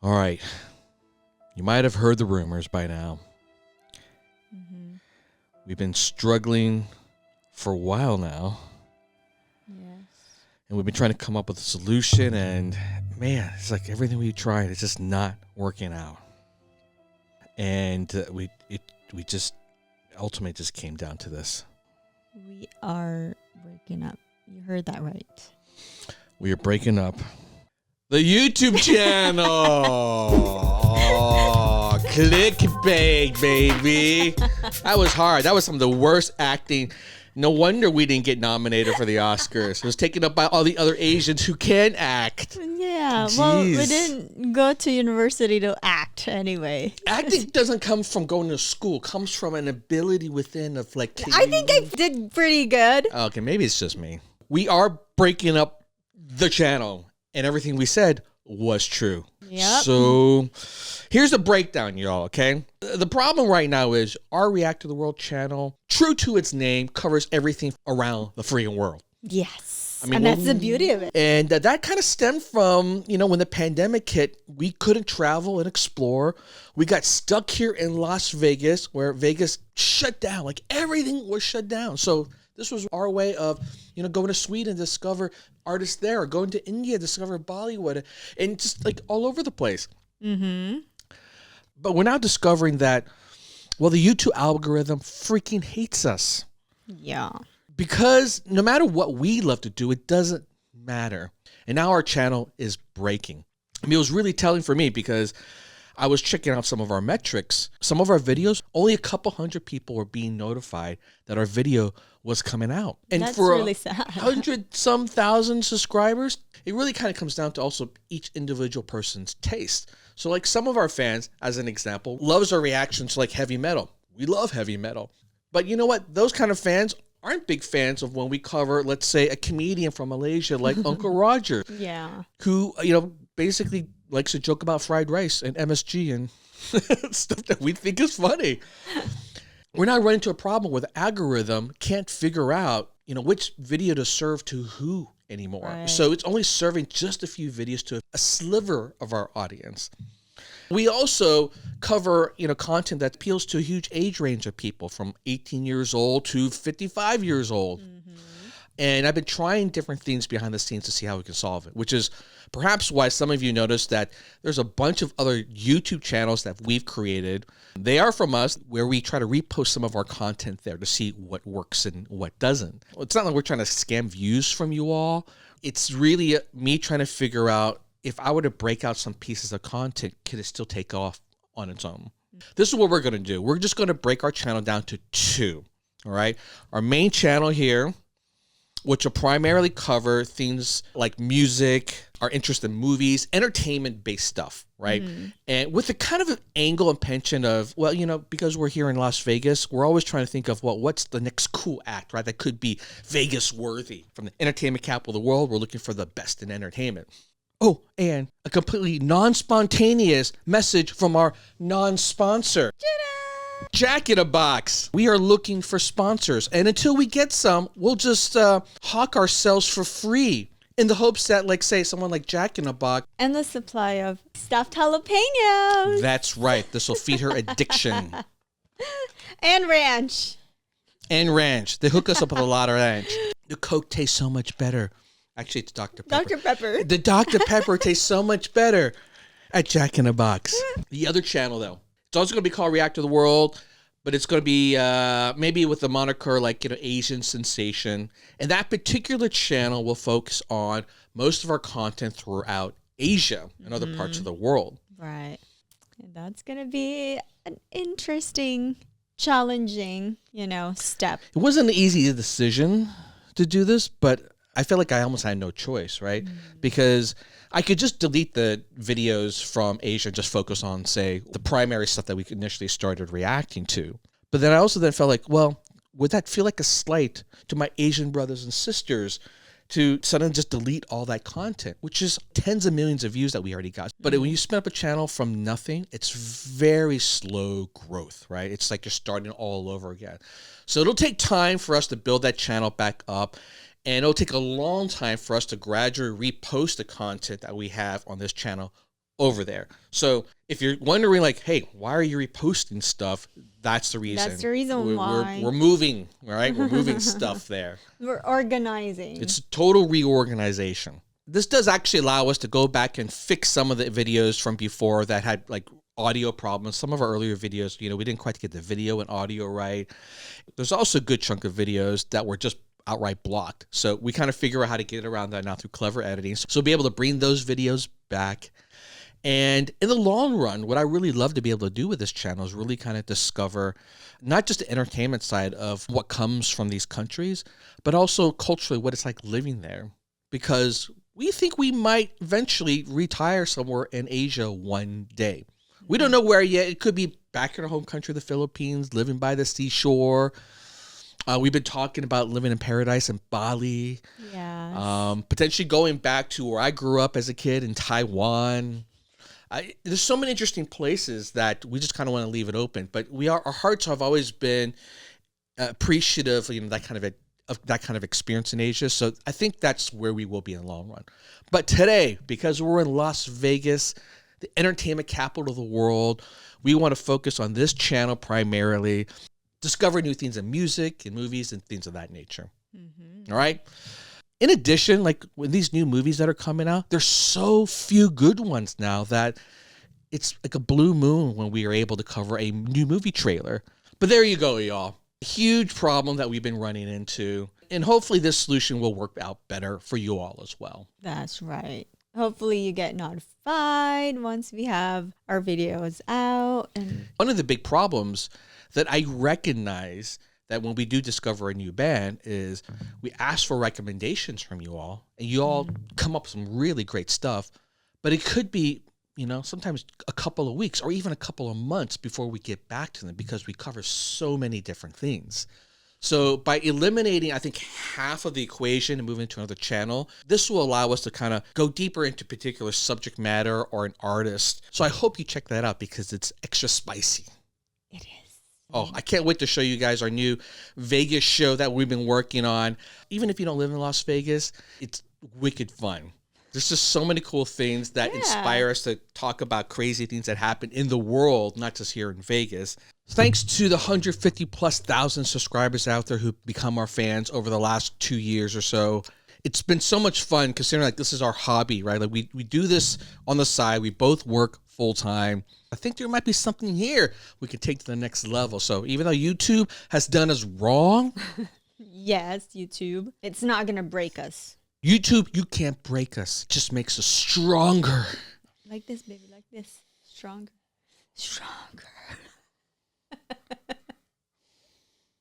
All right. You might have heard the rumors by now. Mm-hmm. We've been struggling for a while now. Yes. And we've been trying to come up with a solution. And man, it's like everything we tried, it's just not working out. And we just ultimately just came down to this. We are breaking up. You heard that right. We are breaking up the YouTube channel. Oh, clickbait, baby. That was hard. That was some of the worst acting. No wonder we didn't get nominated for the Oscars. It was taken up by all the other Asians who can act. Yeah, well, we Jeez. didn't go to university to act anyway. Acting doesn't come from going to school. It comes from an ability within of like. I think I did pretty good. Okay, maybe it's just me. We are breaking up the channel, and everything we said was true. Yep. So here's the breakdown, y'all, okay? The problem right now is our React to the World channel, true to its name, covers everything around the freaking world. Yes. I mean, and that's the beauty of it. And that kind of stemmed from, when the pandemic hit, we couldn't travel and explore. We got stuck here in Las Vegas, where Vegas shut down. Like everything was shut down. So this was our way of, going to Sweden, discover artists there, or going to India, discover Bollywood, and just like all over the place. Mm-hmm. But we're now discovering that, well, the YouTube algorithm freaking hates us. Yeah. Because no matter what we love to do, it doesn't matter. And now our channel is breaking. I mean, it was really telling for me because I was checking out some of our metrics. Some of our videos, only a couple hundred people were being notified that our video was coming out. And That's for really sad. 100-some thousand subscribers, it really kind of comes down to also each individual person's taste. So like some of our fans, as an example, loves our reactions to like heavy metal. We love heavy metal. But you know what? Those kind of fans aren't big fans of when we cover, let's say, a comedian from Malaysia like Uncle Roger, Yeah. who, basically likes to joke about fried rice and MSG and stuff that we think is funny. We're not running into a problem where the algorithm can't figure out, which video to serve to who anymore. Right. So it's only serving just a few videos to a sliver of our audience. We also cover, content that appeals to a huge age range of people from 18 years old to 55 years old. Mm-hmm. And I've been trying different things behind the scenes to see how we can solve it, which is perhaps why some of you noticed that there's a bunch of other YouTube channels that we've created. They are from us, where we try to repost some of our content there to see what works and what doesn't. It's not like we're trying to scam views from you all. It's really me trying to figure out, if I were to break out some pieces of content, could it still take off on its own? This is what we're going to do. We're just going to break our channel down to two, all right? Our main channel here, which will primarily cover things like music, our interest in movies, entertainment-based stuff, right? Mm-hmm. And with the kind of an angle and penchant of, well, because we're here in Las Vegas, we're always trying to think of, well, what's the next cool act, right? That could be Vegas-worthy. From the entertainment capital of the world, we're looking for the best in entertainment. Oh, and a completely non-spontaneous message from our non-sponsor. Jack in a Box. We are looking for sponsors. And until we get some, we'll just hawk ourselves for free in the hopes that, like, say, someone like Jack in a Box. And the supply of stuffed jalapenos. That's right. This will feed her addiction. And ranch. And ranch. They hook us up with a lot of ranch. The Coke tastes so much better. Actually, it's Dr. Pepper. Dr. Pepper. The Dr. Pepper tastes so much better at Jack in a Box. The other channel, though, it's also going to be called React to the World, but it's going to be maybe with the moniker like, Asian Sensation. And that particular channel will focus on most of our content throughout Asia and other parts of the world. Right. And that's going to be an interesting, challenging, step. It wasn't an easy decision to do this, but I feel like I almost had no choice, right? Because I could just delete the videos from Asia and just focus on, say, the primary stuff that we initially started reacting to. But then I also felt like, well, would that feel like a slight to my Asian brothers and sisters to suddenly just delete all that content, which is tens of millions of views that we already got. But when you spin up a channel from nothing, it's very slow growth, right? It's like you're starting all over again. So it'll take time for us to build that channel back up. And it'll take a long time for us to gradually repost the content that we have on this channel over there. So if you're wondering like, hey, why are you reposting stuff? That's the reason. That's the reason why. We're moving, all right? We're moving stuff there. We're organizing. It's total reorganization. This does actually allow us to go back and fix some of the videos from before that had like audio problems. Some of our earlier videos, we didn't quite get the video and audio right. There's also a good chunk of videos that were just outright blocked. So we kind of figure out how to get around that now through clever editing. So we'll be able to bring those videos back. And in the long run, what I really love to be able to do with this channel is really kind of discover not just the entertainment side of what comes from these countries, but also culturally what it's like living there. Because we think we might eventually retire somewhere in Asia one day. We don't know where yet. It could be back in our home country, the Philippines, living by the seashore. We've been talking about living in paradise in Bali. Yeah. Potentially going back to where I grew up as a kid in Taiwan. There's so many interesting places that we just kind of want to leave it open. But our hearts have always been appreciative, that kind of experience in Asia. So I think that's where we will be in the long run. But today, because we're in Las Vegas, the entertainment capital of the world, we want to focus on this channel primarily, discover new things in music and movies and things of that nature. Mm-hmm. All right. In addition, like with these new movies that are coming out, there's so few good ones now that it's like a blue moon when we are able to cover a new movie trailer. But there you go, y'all. Huge problem that we've been running into. And hopefully this solution will work out better for you all as well. That's right. Hopefully you get notified once we have our videos out. And one of the big problems that I recognize that when we do discover a new band is we ask for recommendations from you all, and you all come up with some really great stuff, but it could be, sometimes a couple of weeks or even a couple of months before we get back to them because we cover so many different things. So by eliminating, I think, half of the equation and moving to another channel, this will allow us to kind of go deeper into particular subject matter or an artist. So I hope you check that out because it's extra spicy. it is. Oh, I can't wait to show you guys our new Vegas show that we've been working on. Even if you don't live in Las Vegas, it's wicked fun. There's just so many cool things that inspire us to talk about crazy things that happen in the world, not just here in Vegas. Thanks to the 150,000+ subscribers out there who become our fans over the last 2 years or so. It's been so much fun considering like this is our hobby, right? Like we do this on the side. We both work full time. I think there might be something here we could take to the next level. So even though YouTube has done us wrong. Yes, YouTube. It's not going to break us. YouTube, you can't break us. It just makes us stronger. Like this, baby. Like this. Stronger. Stronger.